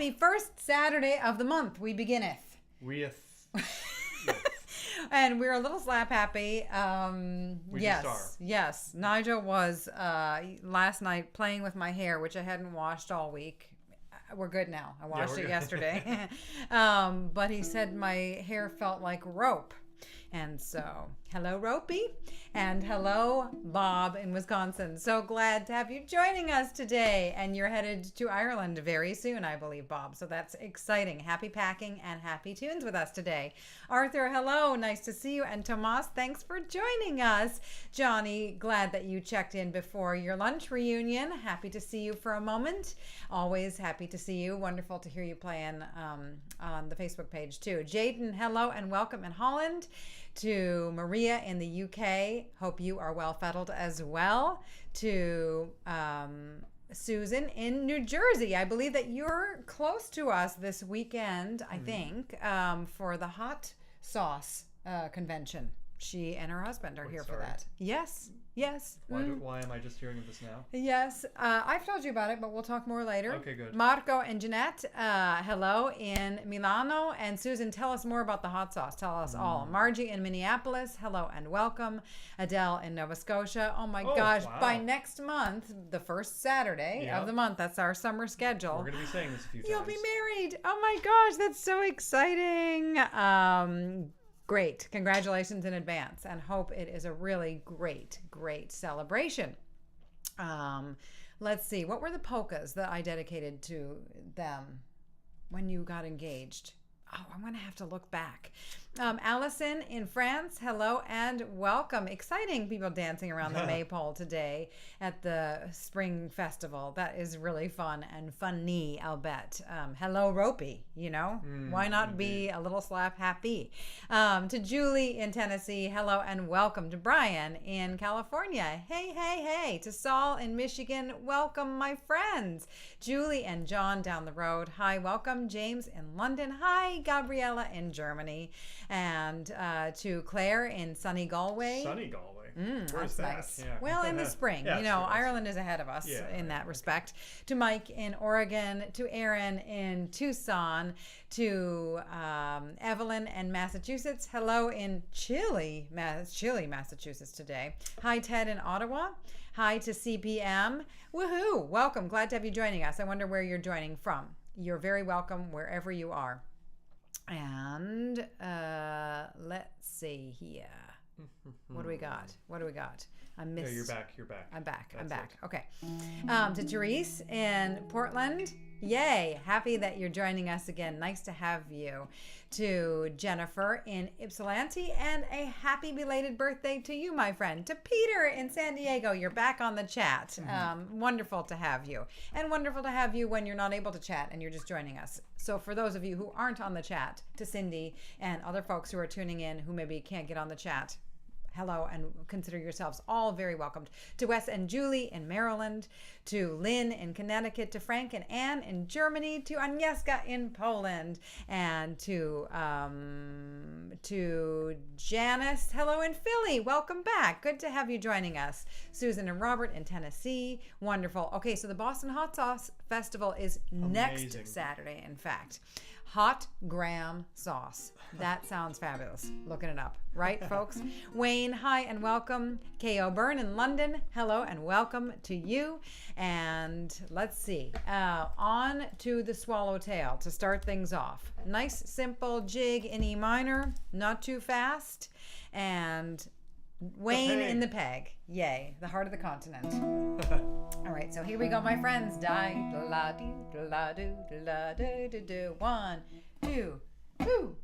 Happy first Saturday of the month. We beginneth. And we're a little slap happy. We just are. Yes. Nigel was last night playing with my hair, which I hadn't washed all week. We're good now. I washed it yesterday. But he said my hair felt like rope. And so, hello, Ropey, and hello, Bob in Wisconsin. So glad to have you joining us today. And you're headed to Ireland very soon, I believe, Bob. So that's exciting. Happy packing and happy tunes with us today. Arthur, hello. Nice to see you. And Tomas, thanks for joining us. Johnny, glad that you checked in before your lunch reunion. Happy to see you for a moment. Always happy to see you. Wonderful to hear you playing on the Facebook page, too. Jaden, hello and welcome in Holland. To Maria in the UK, hope you are well fettled as well. To Susan in New Jersey, I believe that you're close to us this weekend, I think, for the hot sauce convention. She and her husband are here for that. Yes. Why am I just hearing of this now? Yes. I've told you about it, but we'll talk more later. Okay, good. Marco and Jeanette, hello in Milano. And Susan, tell us more about the hot sauce. Tell us all. Margie in Minneapolis, hello and welcome. Adele in Nova Scotia. Oh my gosh. Wow. By next month, the first Saturday of the month, that's our summer schedule. We're going to be saying this a few times. You'll be married. Oh my gosh, that's so exciting. Great. Congratulations in advance, and hope it is a really great celebration. Let's see. What were the polkas that I dedicated to them when you got engaged? Oh, I'm going to have to look back. Allison in France, hello and welcome. Exciting people dancing around the maypole today at the Spring Festival. That is really fun and funny, I'll bet. Hello, Ropey, why not be a little slap happy? To Julie in Tennessee, hello and welcome. To Brian in California, hey. To Saul in Michigan, welcome, my friends. Julie and John down the road, hi, welcome. James in London, hi. Gabriella in Germany. And to Claire in sunny Galway. Sunny Galway? Where's that? Nice. Yeah. Well, in the spring. Ireland is ahead of us in that respect. To Mike in Oregon. To Aaron in Tucson. To Evelyn in Massachusetts. Hello in Chile, Massachusetts today. Hi, Ted in Ottawa. Hi to CPM. Woohoo! Welcome. Glad to have you joining us. I wonder where you're joining from. You're very welcome wherever you are. And let's see here. What do we got? I missed. No, you're back. I'm back. Okay. To Therese in Portland. Yay. Happy that you're joining us again. Nice to have you. To Jennifer in Ypsilanti, and a happy belated birthday to you, my friend. To Peter in San Diego, you're back on the chat. Wonderful to have you, and wonderful to have you when you're not able to chat and you're just joining us. So for those of you who aren't on the chat, to Cindy and other folks who are tuning in who maybe can't get on the chat, hello, and consider yourselves all very welcomed. To Wes and Julie in Maryland, to Lynn in Connecticut, to Frank and Anne in Germany, to Agnieszka in Poland, and to Janice, hello in Philly. Welcome back. Good to have you joining us. Susan and Robert in Tennessee. Wonderful. Okay, so the Boston Hot Sauce Festival is next Saturday, in fact. Hot graham sauce. That sounds fabulous. Looking it up. Right, folks? Wayne, hi and welcome. K.O. Byrne in London, hello and welcome to you. And let's see. On to the Swallowtail to start things off. Nice, simple jig in E minor. Not too fast. And Wayne in the peg. Yay. The heart of the continent. All right, so here we go, my friends. Die-da-la-dee-da-la-doo-da-la-doo-doo-doo. 1, 2, 2.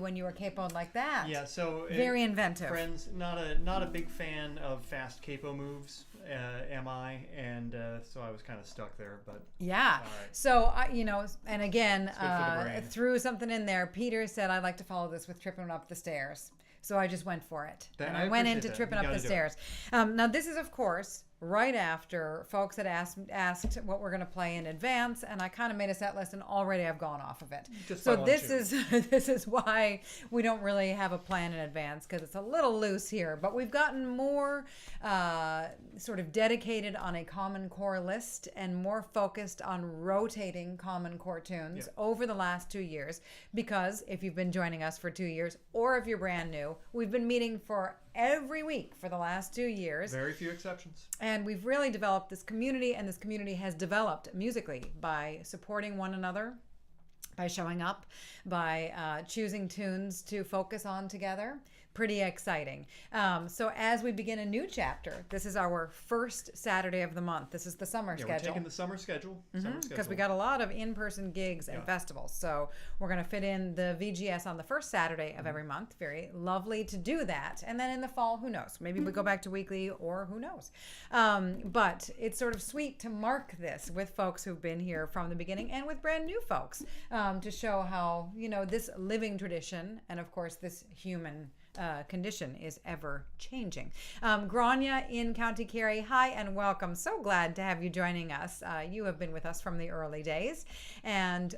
when you were capoed like that. Yeah, so very inventive. Friends, not a big fan of fast capo moves, am I? And so I was kind of stuck there. But yeah, all right. So and again, brain. threw something in there. Peter said, "I'd like to follow this with tripping up the stairs." So I just went for it. And I went into tripping up the stairs. Now this is, of course, right after folks had asked what we're going to play in advance, and I kind of made a set list, and already I've gone off of it. So this is why we don't really have a plan in advance, because it's a little loose here. But we've gotten more sort of dedicated on a Common Core list and more focused on rotating Common Core tunes over the last 2 years, because if you've been joining us for 2 years, or if you're brand new, we've been meeting for every week for the last 2 years. Very few exceptions. And we've really developed this community, and this community has developed musically by supporting one another, by showing up, by choosing tunes to focus on together. Pretty exciting. So as we begin a new chapter, this is our first Saturday of the month. This is the summer schedule. We're taking the summer schedule. Because we got a lot of in-person gigs and festivals. So we're going to fit in the VGS on the first Saturday of every month. Very lovely to do that. And then in the fall, who knows? Maybe we go back to weekly, or who knows? But it's sort of sweet to mark this with folks who've been here from the beginning, and with brand new folks, to show how, this living tradition, and of course this human condition, is ever changing. Grania in County Kerry, hi and welcome. So glad to have you joining us. You have been with us from the early days. And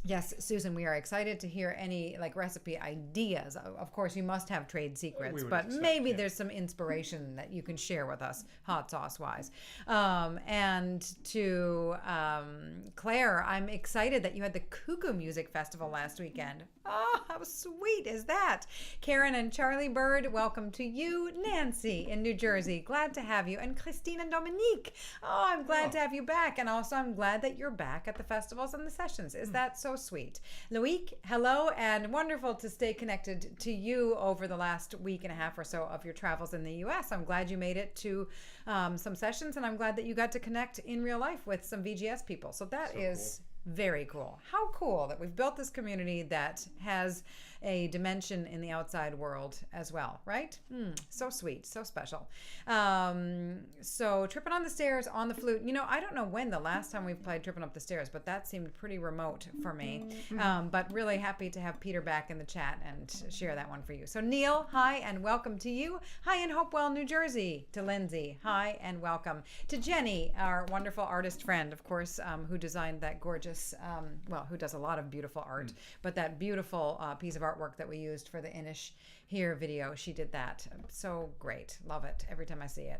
yes, Susan, we are excited to hear any recipe ideas. Of course, you must have trade secrets, but maybe there's some inspiration that you can share with us, hot sauce wise. And to Claire, I'm excited that you had the Cuckoo Music Festival last weekend. Oh, how sweet is that? Karen and Charlie Bird, welcome to you. Nancy in New Jersey, glad to have you. And Christine and Dominique, I'm glad to have you back. And also, I'm glad that you're back at the festivals and the sessions. Is that so sweet? Loic, hello, and wonderful to stay connected to you over the last week and a half or so of your travels in the U.S. I'm glad you made it to some sessions, and I'm glad that you got to connect in real life with some VGS people. So that is very cool. How cool that we've built this community that has a dimension in the outside world as well, right? So sweet, so special. So Tripping on the Stairs on the flute. I don't know when the last time we've played Tripping Up the Stairs, but that seemed pretty remote for me. But really happy to have Peter back in the chat and share that one for you. So Neil, hi and welcome to you. Hi in Hopewell, New Jersey. To Lindsay, hi and welcome. To Jenny, our wonderful artist friend, of course, who designed that gorgeous, who does a lot of beautiful art, but that beautiful piece of artwork that we used for the Inish Here video. She did that. So great. Love it every time I see it.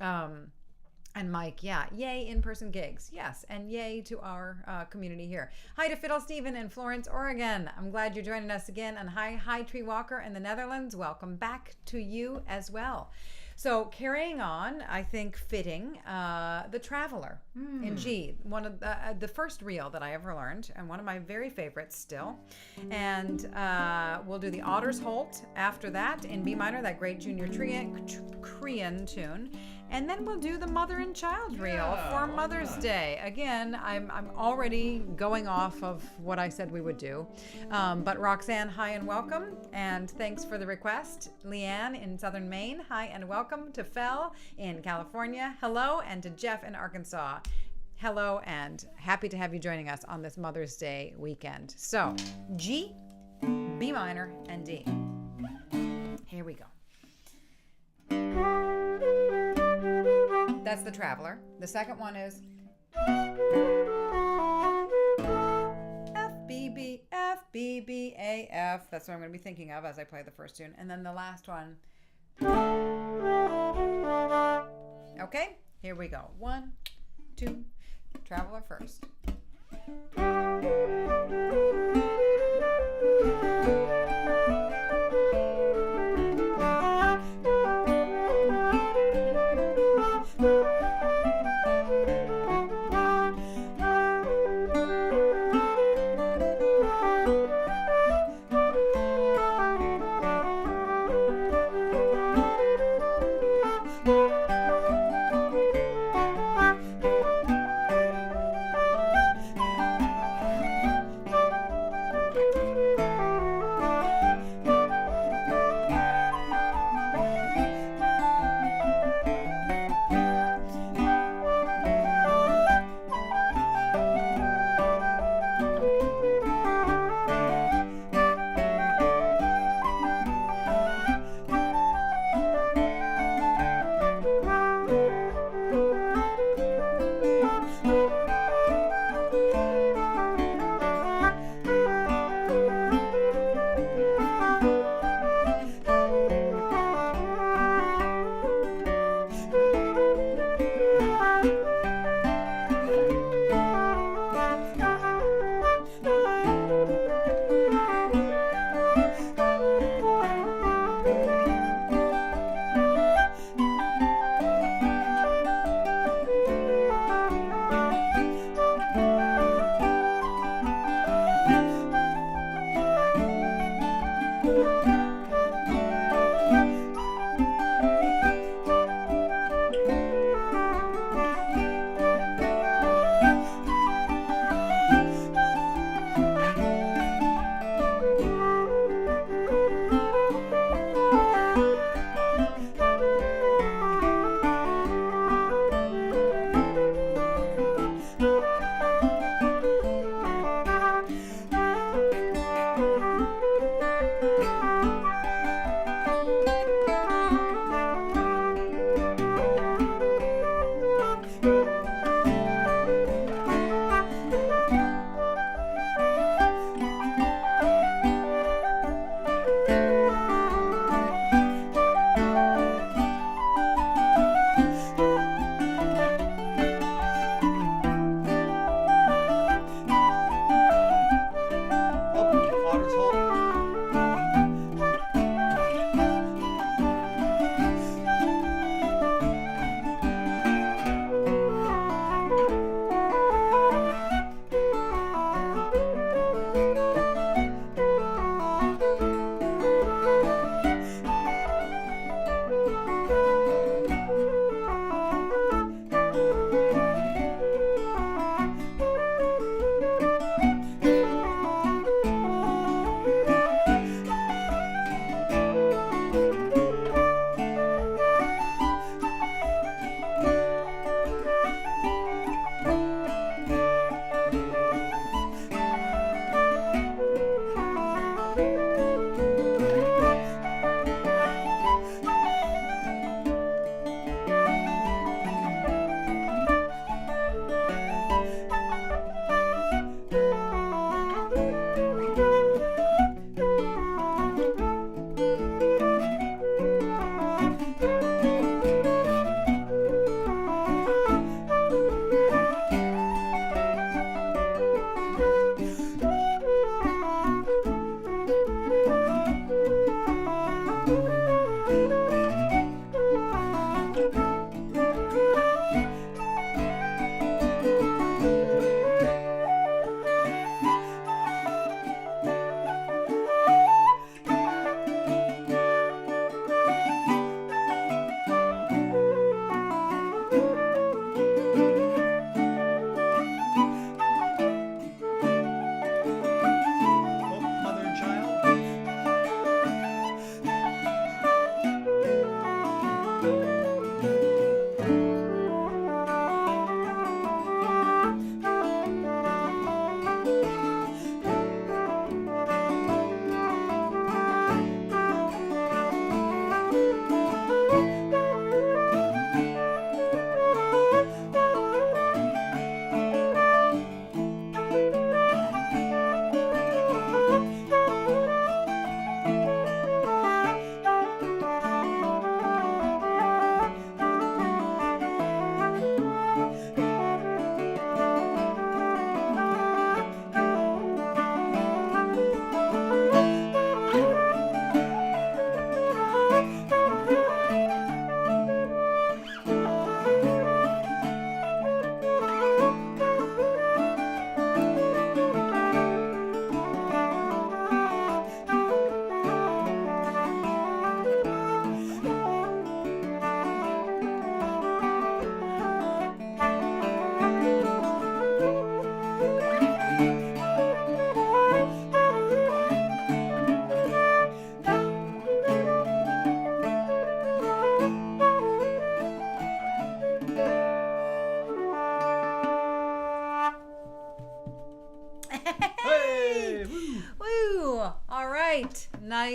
And Mike, yay in-person gigs. Yes, and yay to our community here. Hi to Fiddle Steven in Florence, Oregon. I'm glad you're joining us again. And hi Tree Walker in the Netherlands. Welcome back to you as well. So carrying on, I think fitting, The Traveler in G, one of the first reel that I ever learned, and one of my very favorites still. And we'll do the Otter's Holt after that in B minor, that great junior Korean tune. And then we'll do the Mother and Child reel for Mother's Day. Again, I'm already going off of what I said we would do. But Roxanne, hi and welcome. And thanks for the request. Leanne in Southern Maine, hi and welcome. To Fel in California, hello. And to Jeff in Arkansas, hello. And happy to have you joining us on this Mother's Day weekend. So G, B minor, and D. Here we go. That's The Traveler. The second one is F, B, B, F, B, B, A, F. That's what I'm going to be thinking of as I play the first tune. And then the last one. Okay, here we go. 1, 2, Traveler first.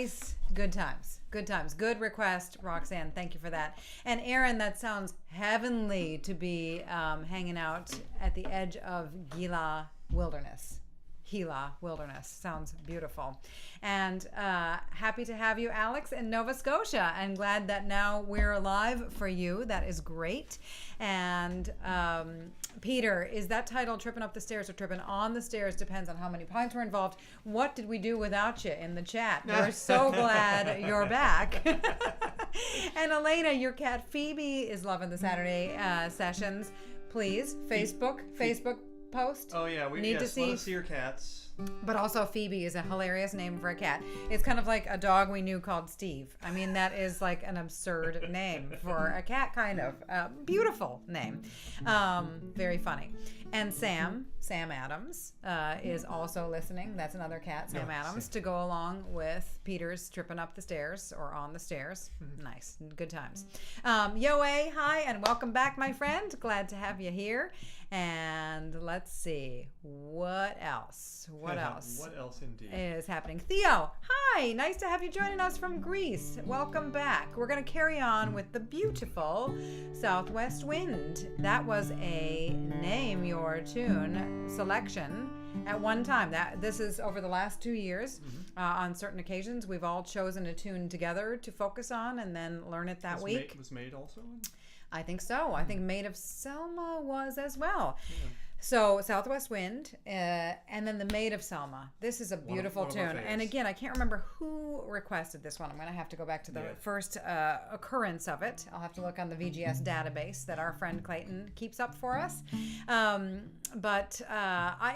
Nice. Good times. Good times. Good request, Roxanne. Thank you for that. And Aaron, that sounds heavenly to be hanging out at the edge of Gila Wilderness. Gila Wilderness. Sounds beautiful. And happy to have you, Alex, in Nova Scotia. And glad that now we're alive for you. That is great. And Peter, is that title Tripping Up the Stairs or Tripping on the Stairs? Depends on how many pints were involved. What did we do without you in the chat? We're so glad you're back. And Elena, your cat Phoebe is loving the Saturday sessions. Please, Facebook post. Oh yeah, we need to see. Let us see your cats. But also Phoebe is a hilarious name for a cat. It's kind of like a dog we knew called Steve. I mean, that is like an absurd name for a cat, kind of. Beautiful name. Very funny. And Sam Adams is also listening. That's another cat, Sam Adams, to go along with Peter's Tripping Up the Stairs or On the Stairs. Nice. Good times. Yoe, hi, and welcome back, my friend. Glad to have you here. And let's see, what else? What else indeed is happening? Theo, hi, nice to have you joining us from Greece. Welcome back. We're going to carry on with the beautiful Southwest Wind. That was a Name Your Tune selection at one time. This is over the last 2 years. On certain occasions, we've all chosen a tune together to focus on and then learn it that week. Was Maid also in? I think so. I think Maid of Selma was as well. Yeah. So Southwest Wind, and then the Maid of Selma. This is a beautiful tune. And again, I can't remember who requested this one. I'm going to have to go back to the first occurrence of it. I'll have to look on the VGS database that our friend Clayton keeps up for us. But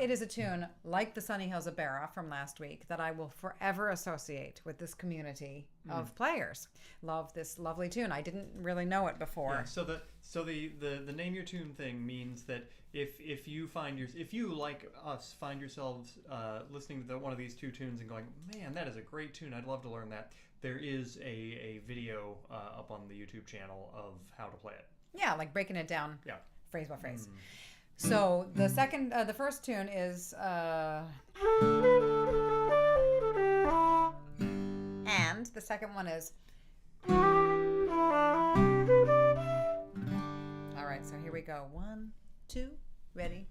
it is a tune like the Sunny Hills of Barra from last week that I will forever associate with this community of players. Love this lovely tune. I didn't really know it before. Yeah, so the Name Your Tune thing means that if you like us find yourselves listening to one of these two tunes and going, man, that is a great tune, I'd love to learn that, there is a video up on the YouTube channel of how to play it. Yeah, like breaking it down phrase by phrase. So the first tune is and the second one is. All right, so here we go. 1, 2, ready.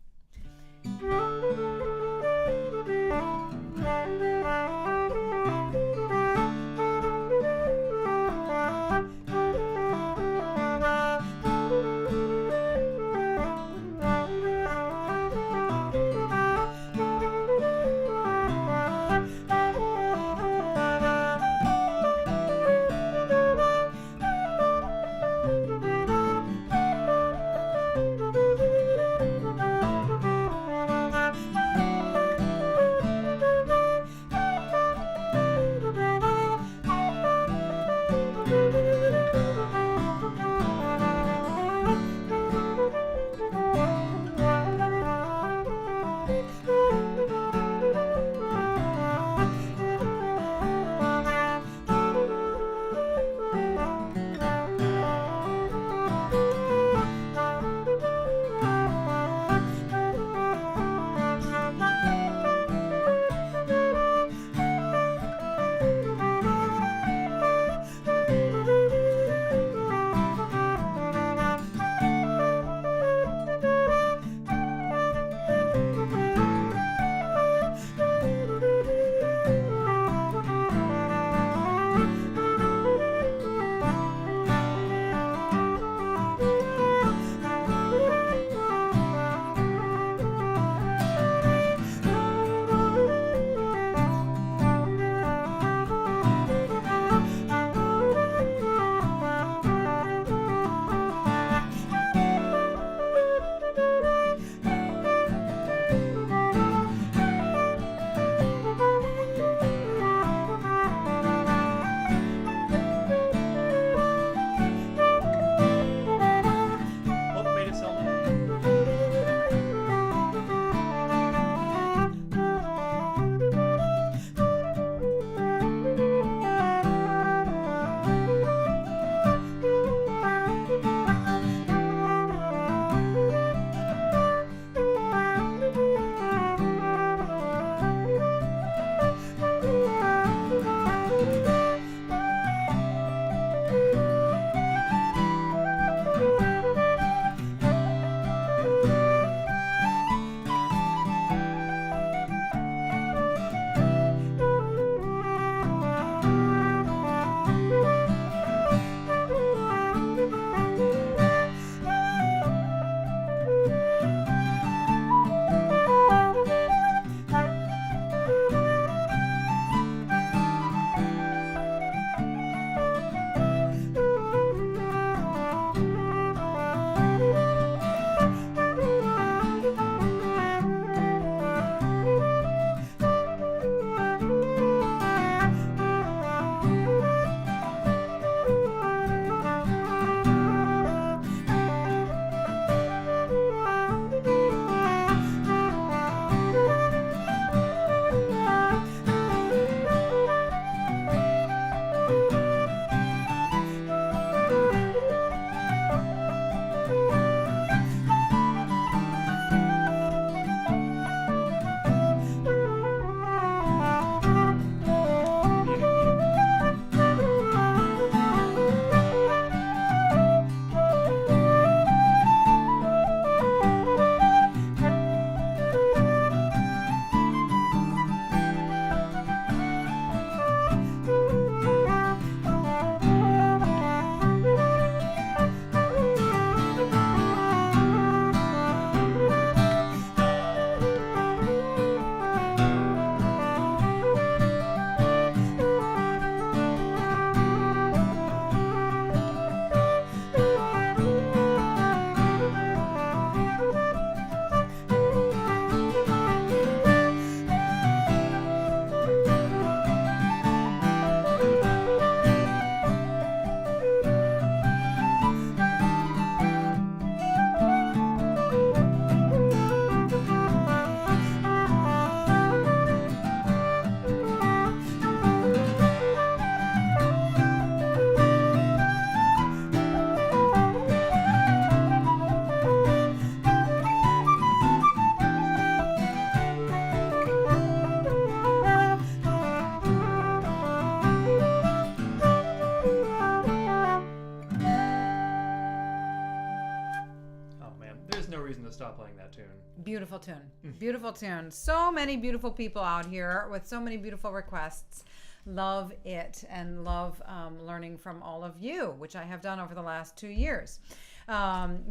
Stop playing that tune. Beautiful tune. Beautiful tune. So many beautiful people out here with so many beautiful requests. Love it and love learning from all of you, which I have done over the last 2 years.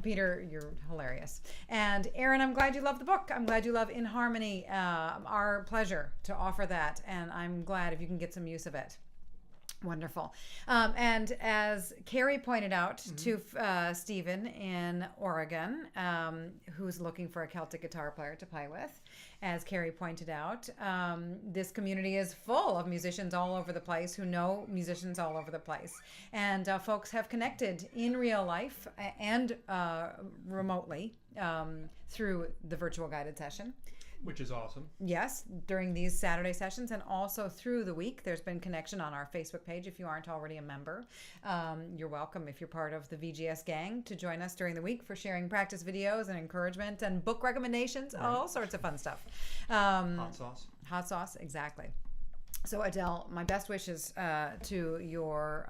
Peter, you're hilarious. And Aaron, I'm glad you love the book. I'm glad you love In Harmony. Our pleasure to offer that. And I'm glad if you can get some use of it. Wonderful. And as Carrie pointed out to Stephen in Oregon, who's looking for a Celtic guitar player to play with, as Carrie pointed out, this community is full of musicians all over the place who know musicians all over the place. And folks have connected in real life and remotely through the virtual guided session. Which is awesome. Yes, during these Saturday sessions and also through the week. There's been connection on our Facebook page if you aren't already a member. You're welcome if you're part of the VGS gang to join us during the week for sharing practice videos and encouragement and book recommendations, all sorts of fun stuff. Hot sauce. Hot sauce, exactly. So Adele, my best wishes to your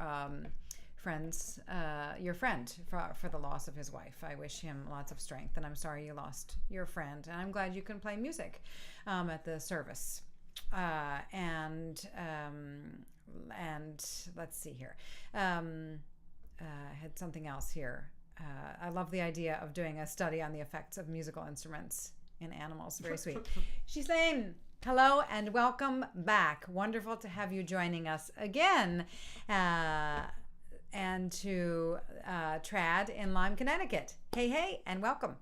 your friend for the loss of his wife. I wish him lots of strength, and I'm sorry you lost your friend. And I'm glad you can play music at the service. And let's see here. I had something else here. I love the idea of doing a study on the effects of musical instruments in animals. Very sweet. She's saying, hello and welcome back. Wonderful to have you joining us again. And to Trad in Lyme, Connecticut. Hey, and welcome.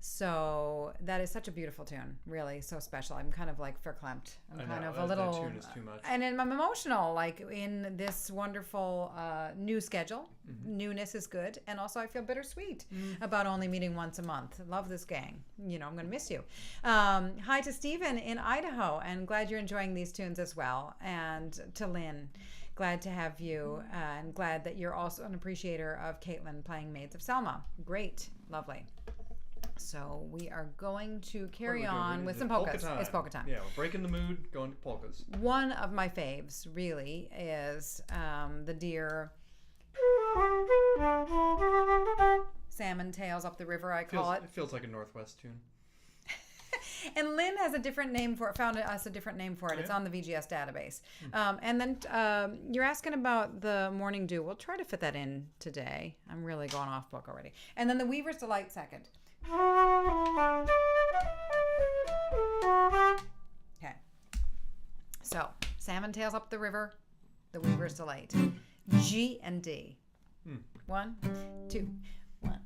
So that is such a beautiful tune, really so special. I'm kind of like verklempt. I'm kind of a little. That tune is too much. And I'm emotional, like in this wonderful new schedule. Newness is good, and also I feel bittersweet about only meeting once a month. Love this gang. You know, I'm going to miss you. Hi to Stephen in Idaho, and glad you're enjoying these tunes as well. And to Lynn. Glad to have you, and glad that you're also an appreciator of Caitlin playing Maids of Selma. Great. Lovely. So we are going to carry on with some polkas. It's polka time. Yeah, we're breaking the mood, going to polkas. One of my faves, really, is the deer salmon tails up the river, I call it. It feels like a Northwest tune. And Lynn has a different name for it, found us a different name for it. It's on the VGS database. And then you're asking about the Morning Dew. We'll try to fit that in today. I'm really going off book already. And then the Weaver's Delight second. Okay. So, Salmon Tails Up the River, the Weaver's Delight. G and D. 1, 2, 1.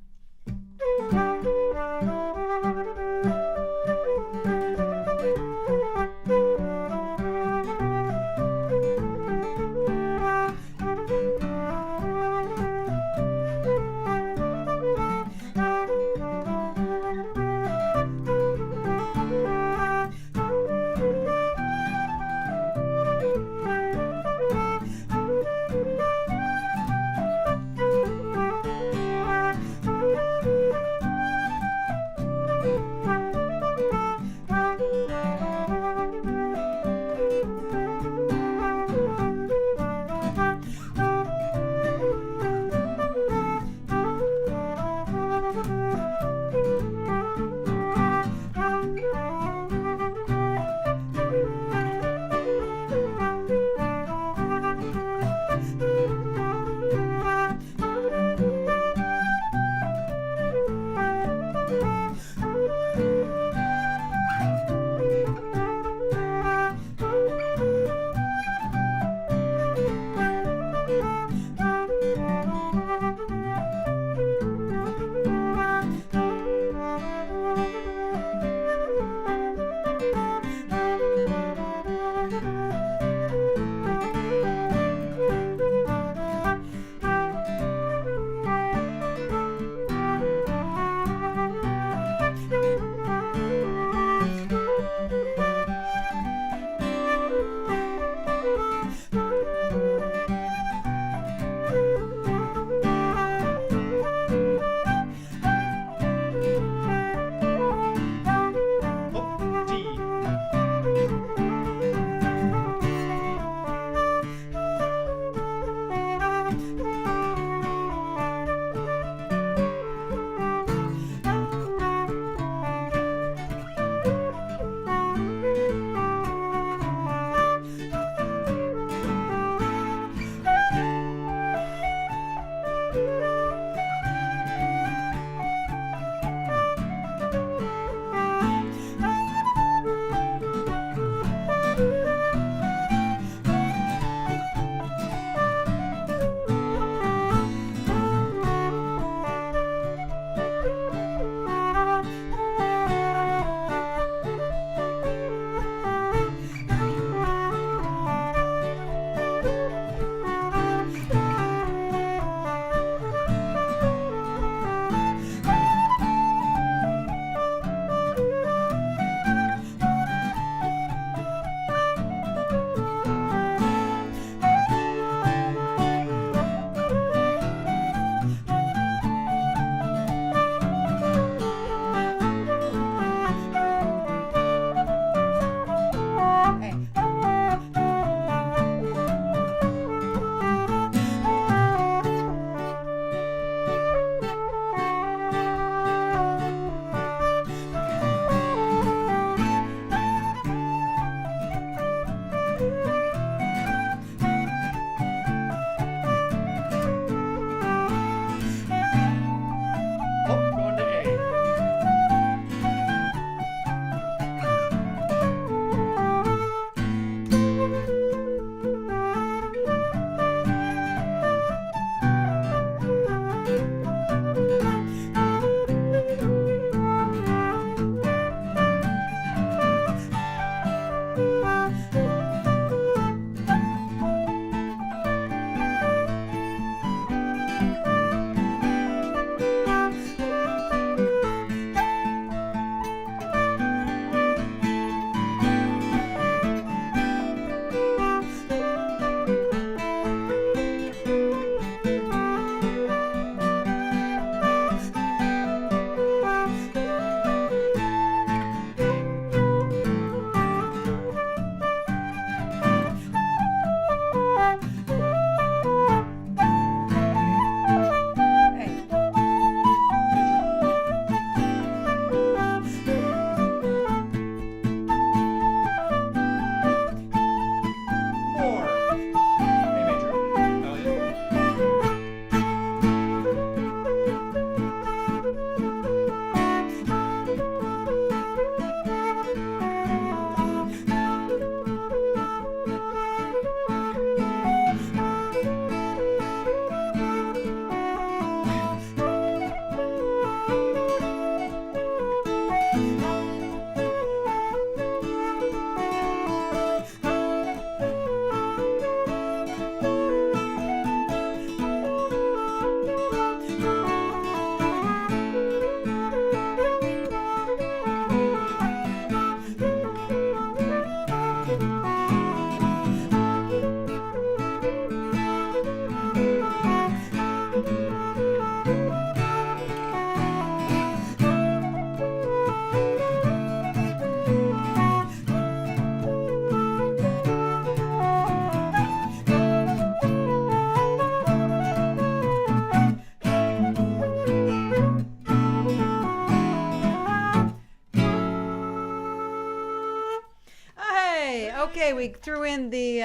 say we threw in the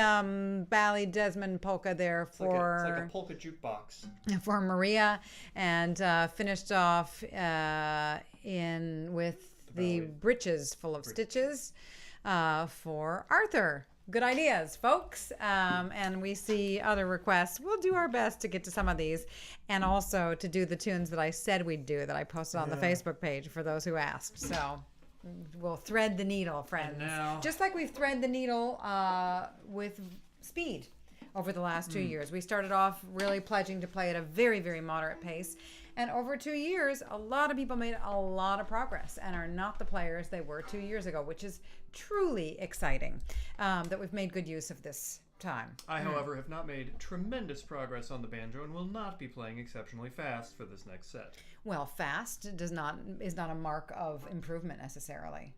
Ballydesmond polka there It's like a polka jukebox. for Maria, and finished off with the Britches full of stitches for Arthur. Good ideas, folks. And we see other requests. We'll do our best to get to some of these, and also to do the tunes that I said we'd do that I posted on the Facebook page for those who asked. So we'll thread the needle, friends. Just like we've thread the needle with speed over the last 2 years. We started off really pledging to play at a very, very moderate pace. And over 2 years, a lot of people made a lot of progress and are not the players they were 2 years ago, which is truly exciting that we've made good use of this time. I, however, have not made tremendous progress on the banjo and will not be playing exceptionally fast for this next set. Well, fast is not a mark of improvement necessarily.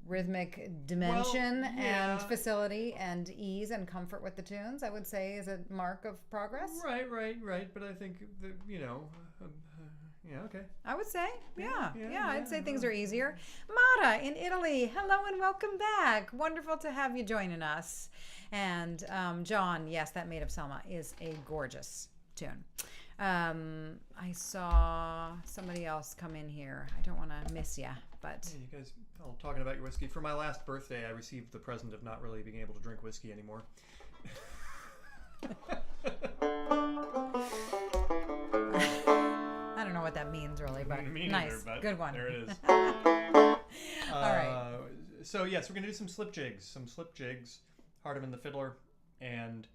Rhythmic dimension and facility and ease and comfort with the tunes, I would say, is a mark of progress. Right. But I think that, okay. I would say, I'd say things are easier. Mara in Italy, hello and welcome back. Wonderful to have you joining us. And John, yes, that Maid of Selma is a gorgeous tune. I saw somebody else come in here. I don't want to miss you, but... Hey, you guys all talking about your whiskey. For my last birthday, I received the present of not really being able to drink whiskey anymore. I don't know what that means, really, but nice. Either, but good one. There it is. All right. So, yes, we're going to do some slip jigs. Hardiman the Fiddler, and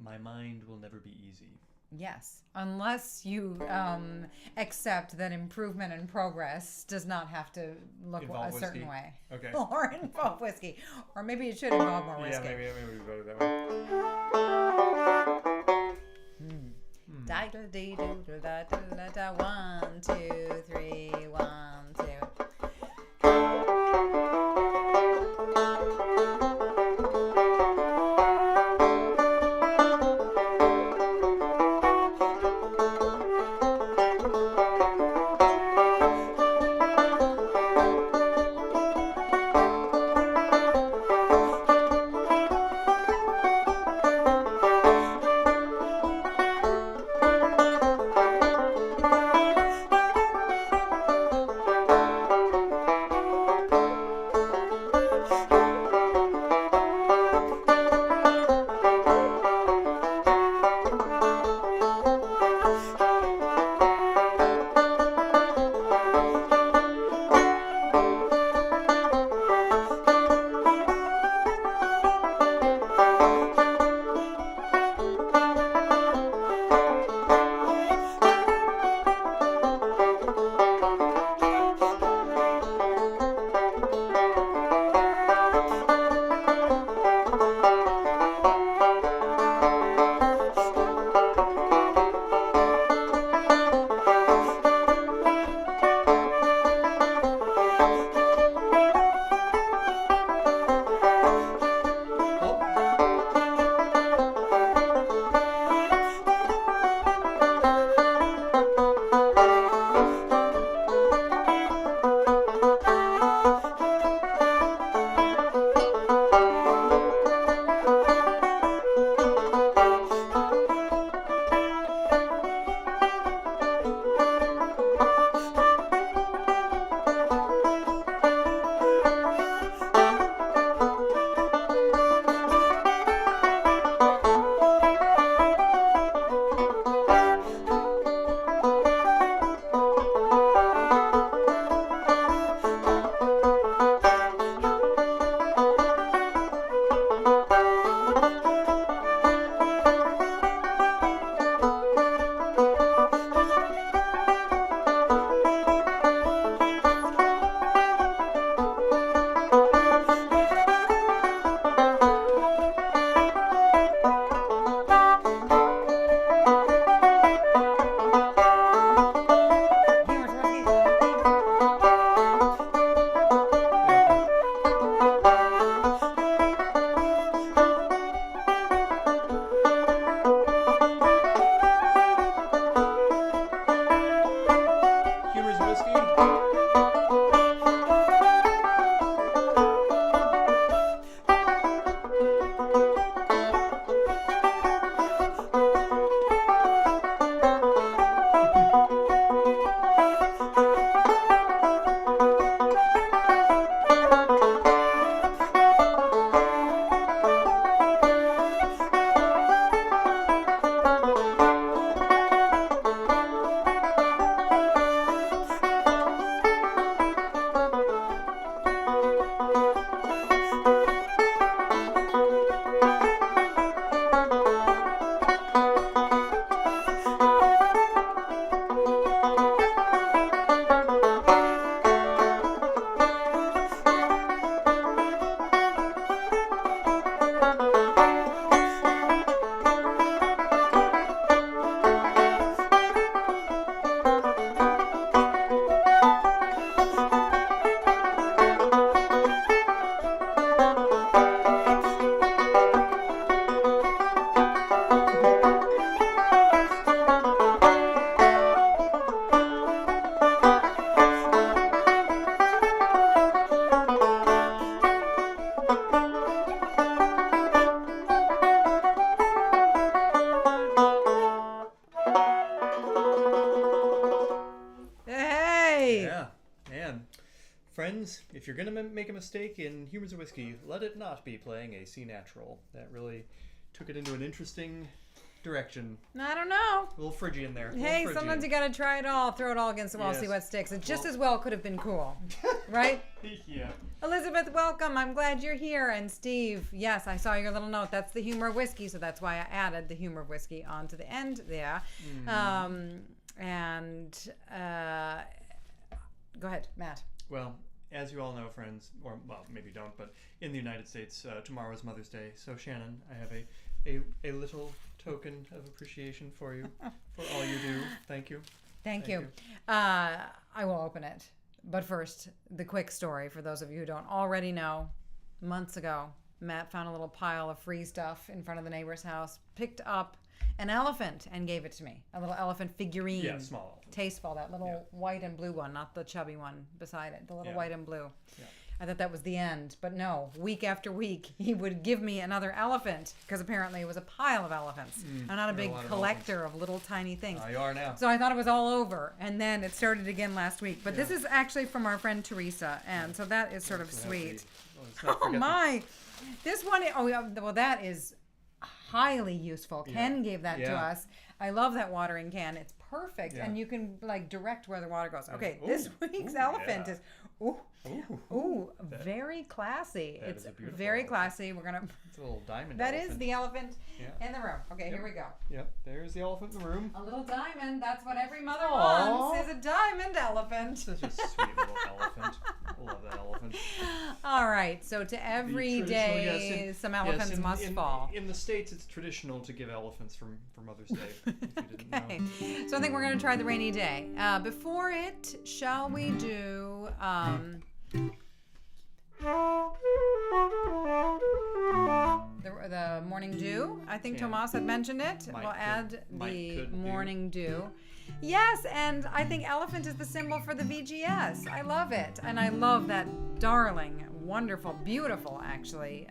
My Mind Will Never Be Easy. Yes, unless you accept that improvement and progress does not have to look a certain way. Okay. Or involve whiskey. Or maybe it should involve more whiskey. Yeah, maybe we go that way. One, two, three, 1, 2. Friends, if you're going to make a mistake in Humours of Whiskey, let it not be playing a C natural. That really took it into an interesting direction. I don't know. A little Phrygian there. Hey, sometimes you gotta try it all. Throw it all against the wall, see what sticks. It just as well could have been cool, right? Yeah. Elizabeth, welcome. I'm glad you're here. And Steve, yes, I saw your little note. That's the Humour of Whiskey, so that's why I added the Humour of Whiskey onto the end there. Go ahead, Matt. Well, as you all know, friends, or well, maybe you don't, but in the United States, tomorrow is Mother's Day. So Shannon, I have a little token of appreciation for you for all you do. Thank you. Thank you. I will open it. But first, the quick story for those of you who don't already know. Months ago, Matt found a little pile of free stuff in front of the neighbor's house, picked up an elephant and gave it to me. A little elephant figurine. Yeah, small elephant. Tasteful, that little white and blue one, not the chubby one beside it. The little white and blue. Yeah. I thought that was the end, but no. Week after week, he would give me another elephant because apparently it was a pile of elephants. I'm not a big collector of little tiny things. You are now. So I thought it was all over, and then it started again last week. But this is actually from our friend Teresa, and so that is sort of sweet. Oh my! This one, well, that is highly useful. Ken gave that to us. I love that watering can. It's perfect, and you can like direct where the water goes. Okay, this week's elephant is. Very classy. It's very classy. We're gonna. It's a little diamond. That elephant. Is the elephant in the room. Okay, here we go. Yep, there's the elephant in the room. A little diamond. That's what every mother wants. Is a diamond elephant. Such a sweet little elephant. I love that elephant. All right. So to every day, some elephants must fall. In the States, it's traditional to give elephants for Mother's Day. If you didn't know. So I think we're gonna try the rainy day. Before it, shall we do? The morning dew. I think Tomas had mentioned it. We'll add the morning dew. Yes, and I think elephant is the symbol for the VGS. I love it. And I love that darling, wonderful, beautiful, actually,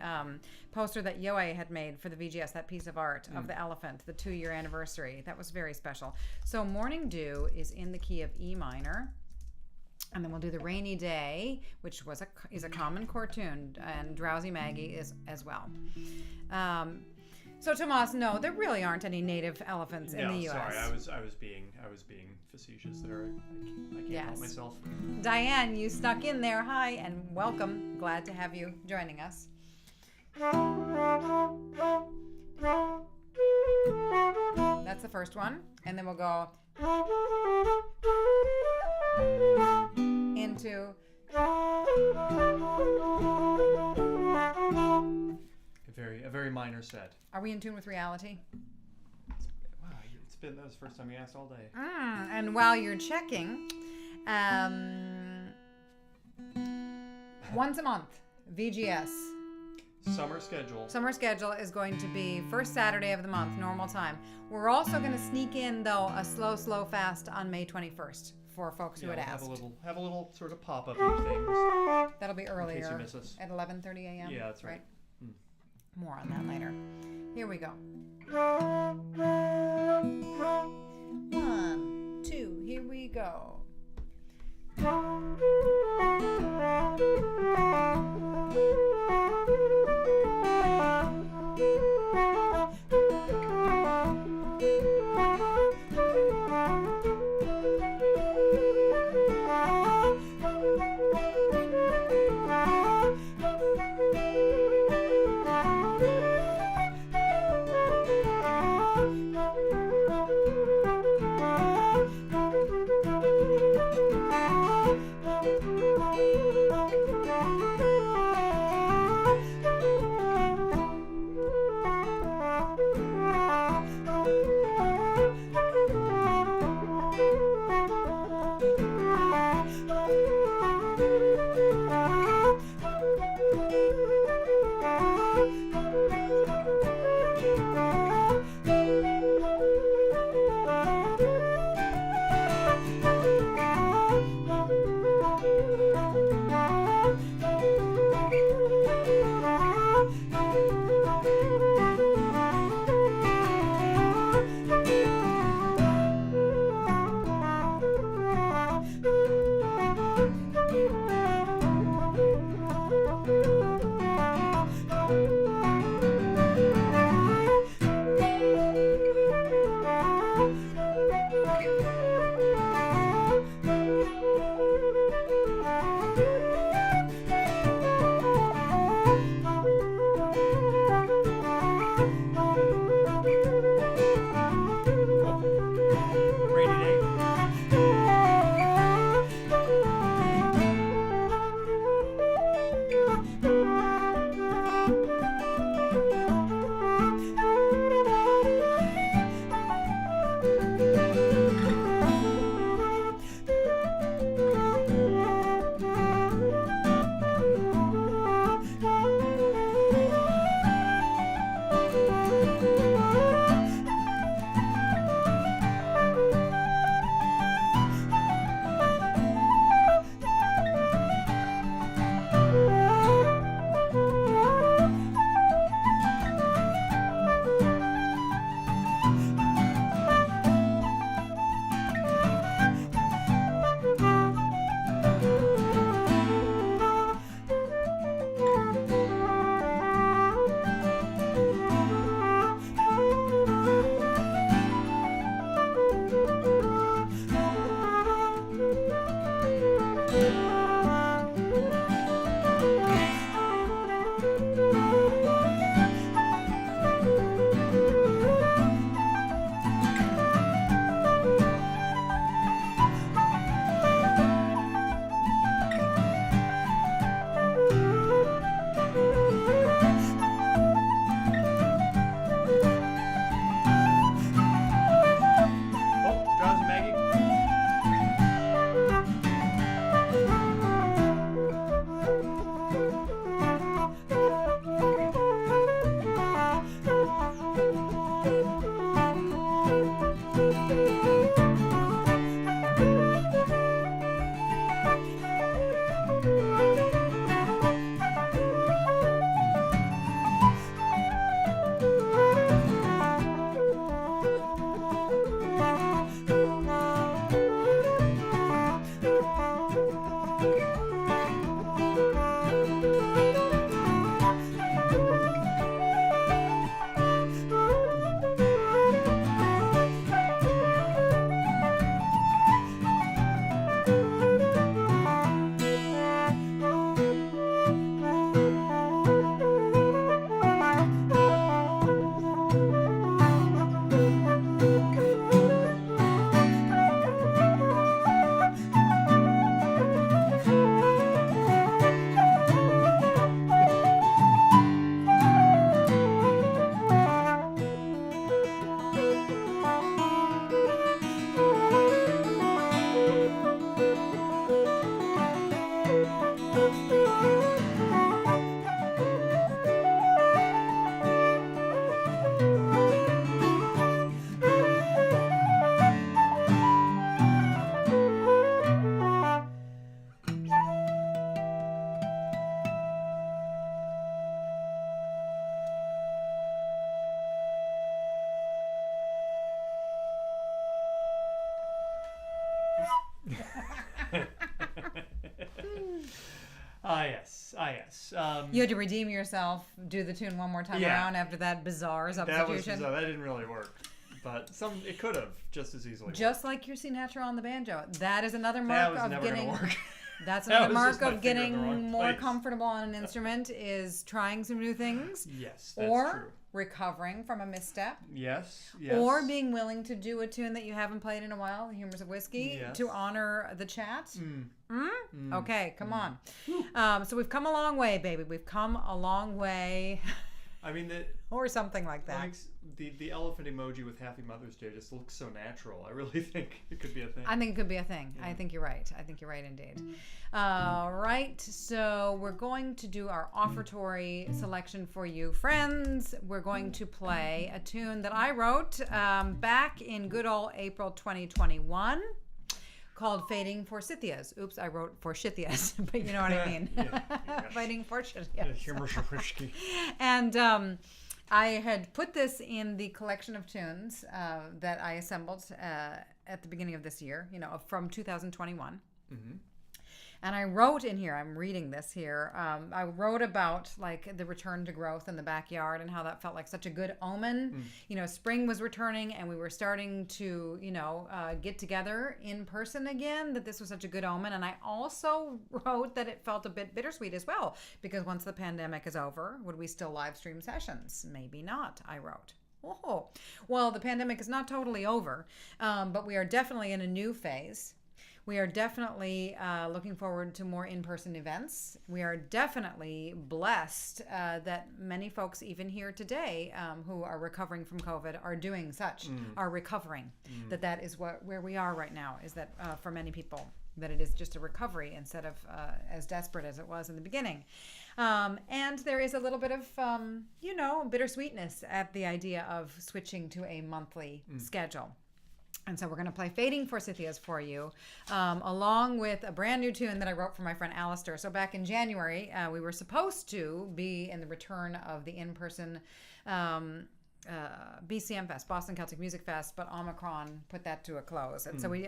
poster that Yoe had made for the VGS, that piece of art of the elephant, the 2-year anniversary. That was very special. So morning dew is in the key of E minor. And then we'll do the rainy day, which is a common chord tune, and Drowsy Maggie is as well. So Tomas, no, there really aren't any native elephants in the U.S. Sorry, I was being facetious there. I can't help myself. Diane, you stuck in there. Hi and welcome. Glad to have you joining us. That's the first one, and then we'll go into a very minor set. Are we in tune with reality? Wow, that was the first time you asked all day. And while you're checking, once a month, VGS. Summer schedule. Summer schedule is going to be first Saturday of the month, normal time. We're also going to sneak in, though, a slow fast on May 21st for folks who had asked. Have a little sort of pop-up things. That'll be earlier. In case you miss us. At 11:30 a.m. Yeah, that's right. More on that later. Here we go. 1, 2, here we go. Yes. You had to redeem yourself, do the tune one more time around after that bizarre substitution. That didn't really work. But it could have just as easily. Just like your C natural on the banjo. That is another mark of getting. That's That another mark of getting more place. comfortable on an instrument is trying some new things. Yes, that's or true. recovering from a misstep. Yes. Or being willing to do a tune that you haven't played in a while, the Humours of Whiskey, to honor the chat. Okay, come on. So we've come a long way, baby. We've come a long way. I mean, or something like that. The elephant emoji with Happy Mother's Day just looks so natural. I really think it could be a thing. I think it could be a thing. Yeah. I think you're right. Indeed. Right. So we're going to do our offertory selection for you, friends. We're going to play a tune that I wrote back in good old April 2021. Called Fighting Forsythias. Oops, I wrote Forsythias, but you know what I mean. Fighting Forsythias. And I had put this in the collection of tunes that I assembled at the beginning of this year, from 2021. Mm-hmm. And I wrote in here, I'm reading this here, I wrote about like the return to growth in the backyard and how that felt like such a good omen. Spring was returning and we were starting to, get together in person again, that this was such a good omen. And I also wrote that it felt a bit bittersweet as well, because once the pandemic is over, would we still live stream sessions? Maybe not, I wrote. Oh, well, the pandemic is not totally over, but we are definitely in a new phase. We are definitely looking forward to more in-person events. We are definitely blessed that many folks, even here today, who are recovering from COVID, are doing such, are recovering. That is where we are right now, is that for many people, that it is just a recovery instead of as desperate as it was in the beginning. And there is a little bit of, bittersweetness at the idea of switching to a monthly schedule. And so we're going to play Fighting Forsythias for you, along with a brand new tune that I wrote for my friend Alasdair. So back in January, we were supposed to be in the return of the in-person BCM Fest, Boston Celtic Music Fest, but Omicron put that to a close. And so we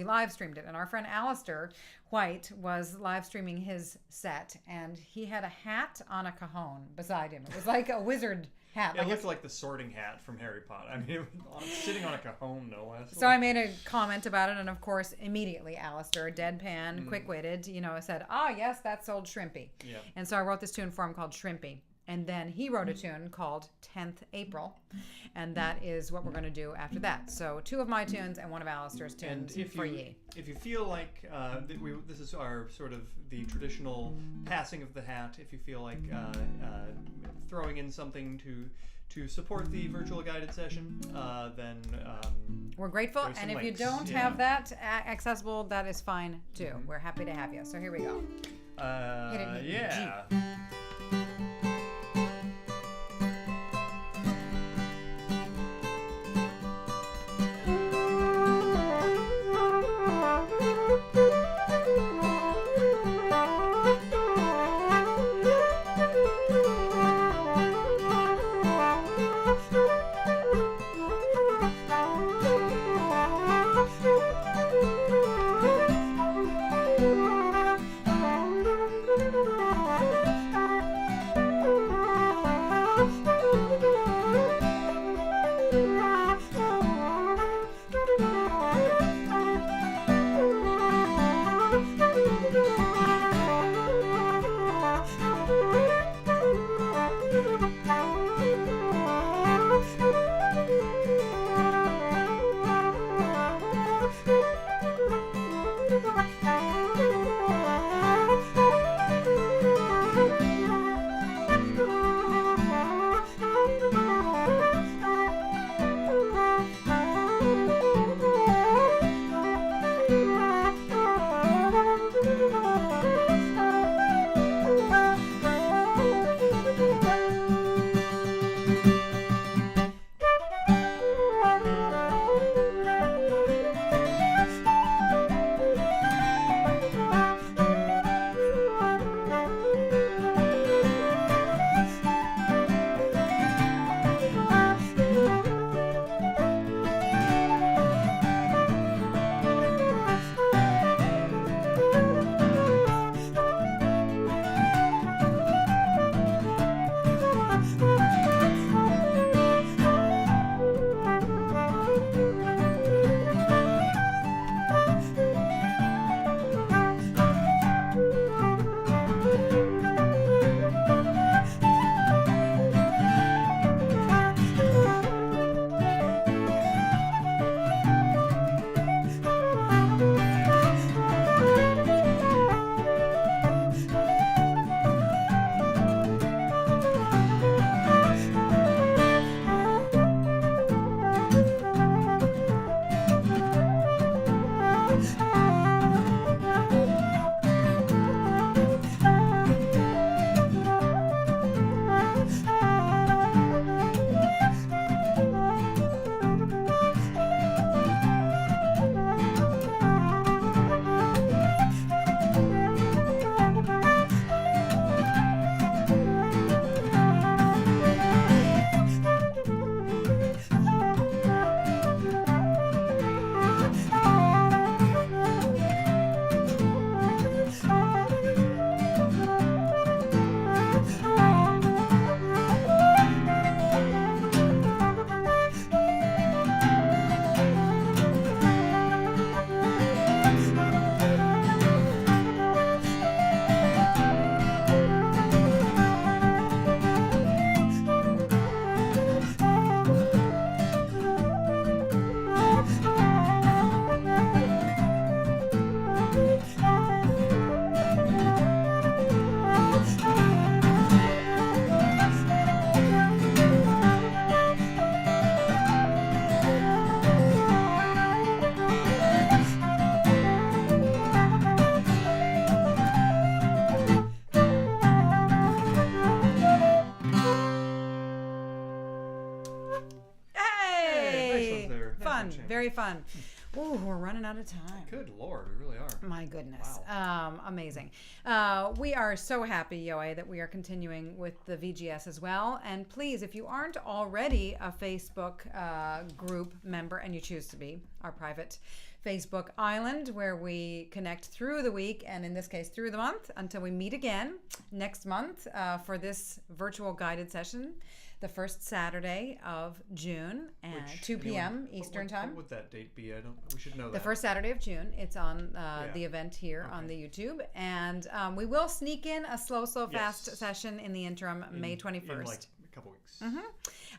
live streamed it. And our friend Alasdair White was live streaming his set, and he had a hat on a cajon beside him. It was like a wizard hat. It looked like the sorting hat from Harry Potter. I mean, it was sitting on a cajon, no less. So I made a comment about it, and of course, immediately Alasdair, deadpan, quick-witted, said, yes, that's old Shrimpy. Yeah. And so I wrote this tune for him called Shrimpy. And then he wrote a tune called 10th April, and that is what we're going to do after that. So 2 of my tunes and 1 of Alasdair's tunes for ye. If you feel like this is our sort of the traditional passing of the hat, if you feel like throwing in something to support the virtual guided session, then we're grateful. And if links. You don't have that accessible, that is fine too. We're happy to have you. So here we go. Hit it, yeah. G. fun. Very fun. Ooh, we're running out of time. Good Lord, we really are. My goodness. Wow. Amazing. We are so happy, Yoe, that we are continuing with the VGS as well. And please, if you aren't already a Facebook group member, and you choose to be, our private Facebook island where we connect through the week, and in this case through the month, until we meet again next month for this virtual guided session, the first Saturday of June at 2 p.m. Eastern Time. What would that date be? We should know that. The first Saturday of June. It's on the event here on the YouTube. And we will sneak in a slow, fast session in the interim, May 21st. In like a couple weeks.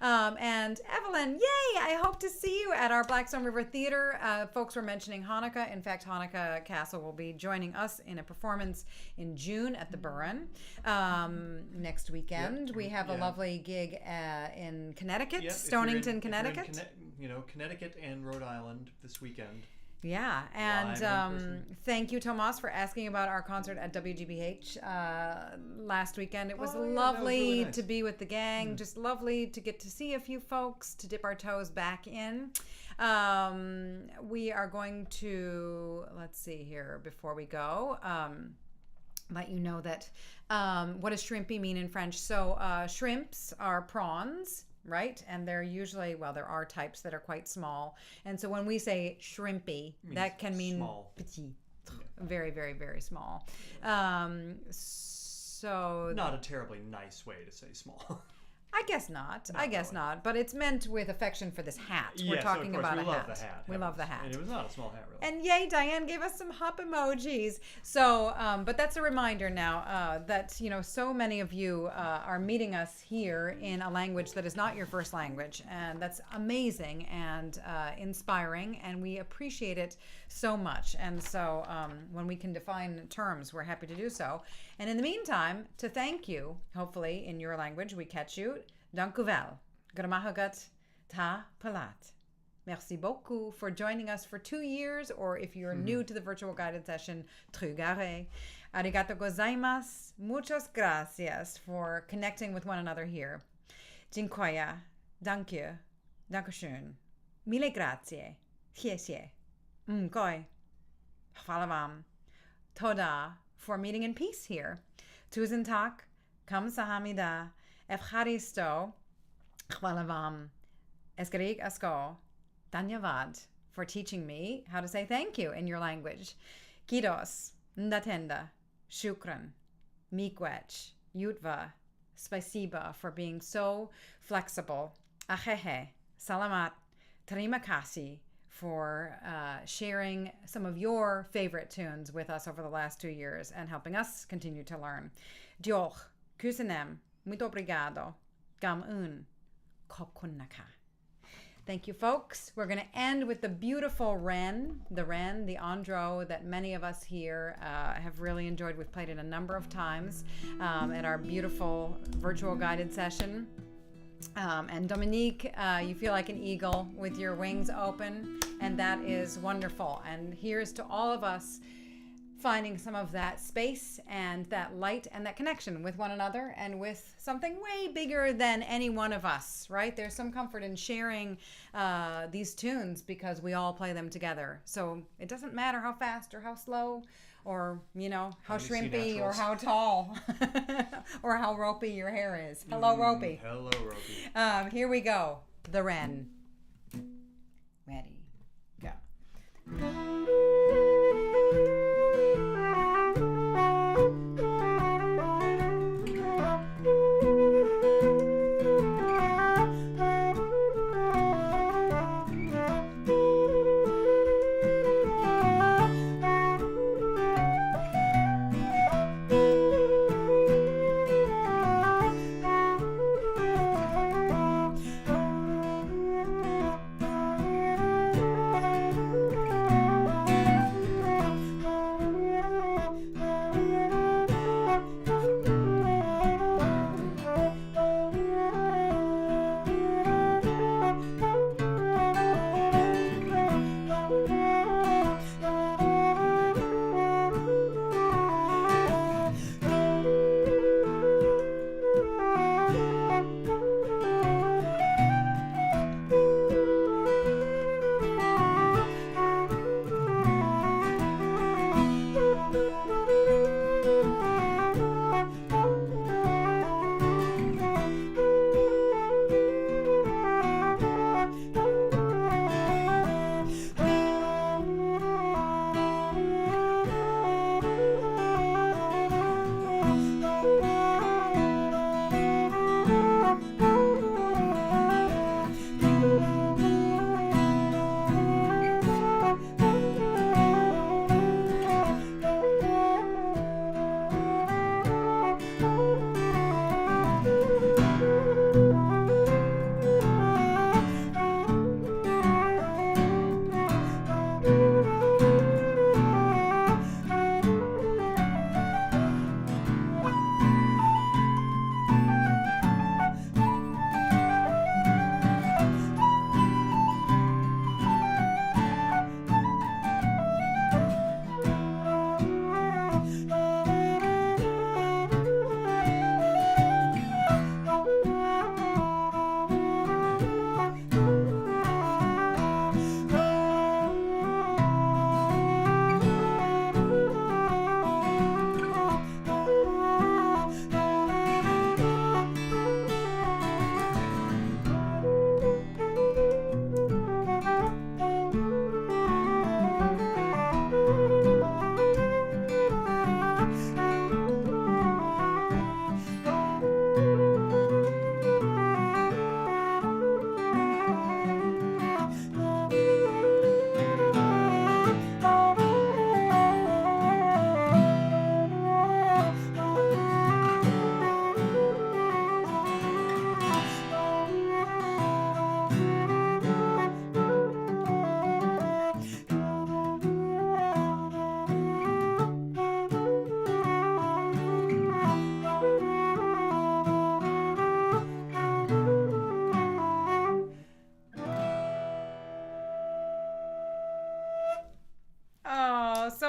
And Evelyn, yay! I hope to see you at our Blackstone River Theater. Folks were mentioning Hanukkah. In fact, Hanukkah Castle will be joining us in a performance in June at the Burren. Next weekend, we have a lovely gig in Connecticut, Stonington, Connecticut. Connecticut and Rhode Island this weekend. Yeah, and thank you, Tomas, for asking about our concert at WGBH last weekend. It was lovely that was really nice. to be with the gang, just lovely to get to see a few folks, to dip our toes back in. We are going to, let's see here, before we go, let you know that, what does shrimpy mean in French? So shrimps are prawns. Right? And they're usually, there are types that are quite small. And so when we say shrimpy, that can mean small. Petit. Very, very, very small. So not a terribly nice way to say small. I guess not. I guess not. But it's meant with affection for this hat. We're talking about a hat. We love the hat. We love the hat. And it was not a small hat, really. And yay, Diane gave us some hop emojis. So, but that's a reminder now that, so many of you are meeting us here in a language that is not your first language. And that's amazing and inspiring. And we appreciate it so much. And so when we can define terms, we're happy to do so. And in the meantime, to thank you, hopefully in your language, we catch you. Dank u wel. Gramahagat ta palat. Merci beaucoup for joining us for 2 years, or if you're new to the virtual guided session, trugare. Arigato gozaimasu. Muchas gracias for connecting with one another here. Dziękuję. Danke. Dankeschön. Mille grazie. Dziękuję. Koi. Chwała wam. Toda for meeting in peace here. Tusen tak. Kamsahamnida. Evcharisto. Chwała wam. Eskerig asko. Dhanyavad for teaching me how to say thank you in your language. Kidos. Ndatenda. Shukran. Miigwech. Yutva. Spasiba for being so flexible. Ahehe. Salamat. Terima kasih for sharing some of your favorite tunes with us over the last 2 years and helping us continue to learn. Dioch. Kusanem. Muito obrigado. Gam un. Kopkunnaka. Thank you, folks. We're going to end with the beautiful Wren, the An Dro that many of us here have really enjoyed. We've played it a number of times at our beautiful virtual guided session. And Dominique, you feel like an eagle with your wings open, and that is wonderful. And here's to all of us finding some of that space and that light and that connection with one another and with something way bigger than any one of us, right? There's some comfort in sharing these tunes because we all play them together. So it doesn't matter how fast or how slow or, how shrimpy or how tall or how ropey your hair is. Hello, ropey. Hello, ropey. Here we go. The Wren. Ready. Go.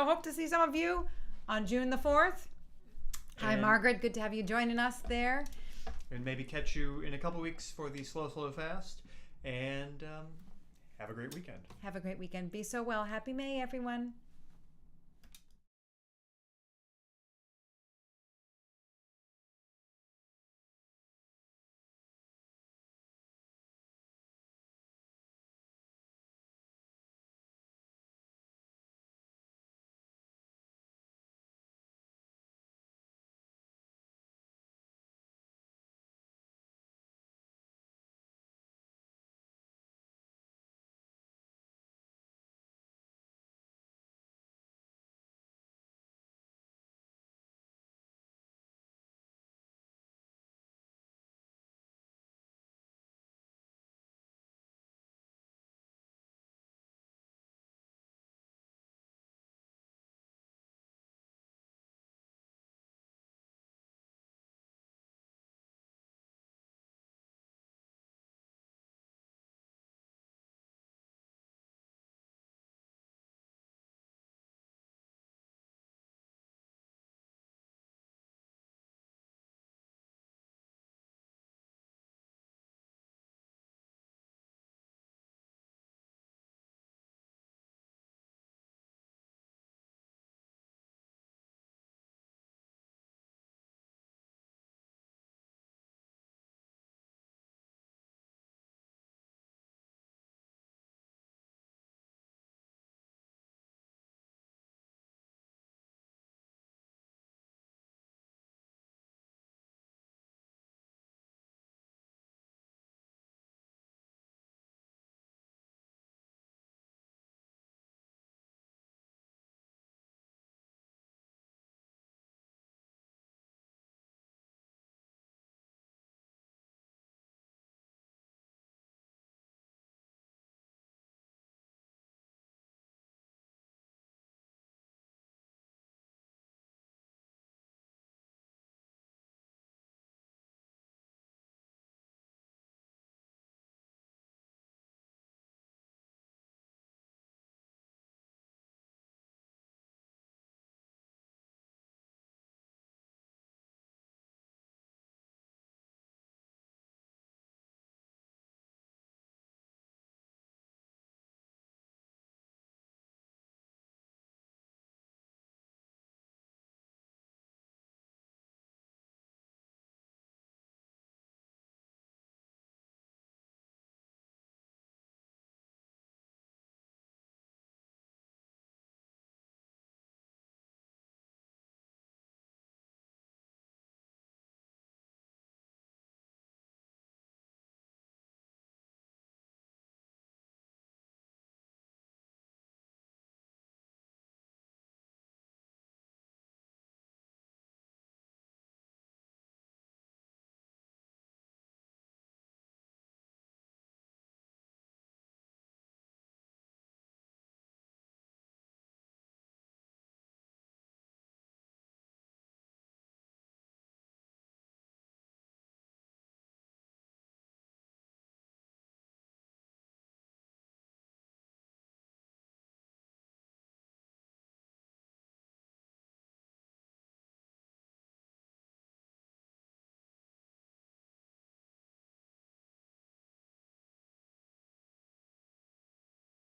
So hope to see some of you on June the 4th. Hi, Margaret. Good to have you joining us there. And maybe catch you in a couple weeks for the Slow Fast. And have a great weekend. Have a great weekend. Be so well. Happy May, everyone.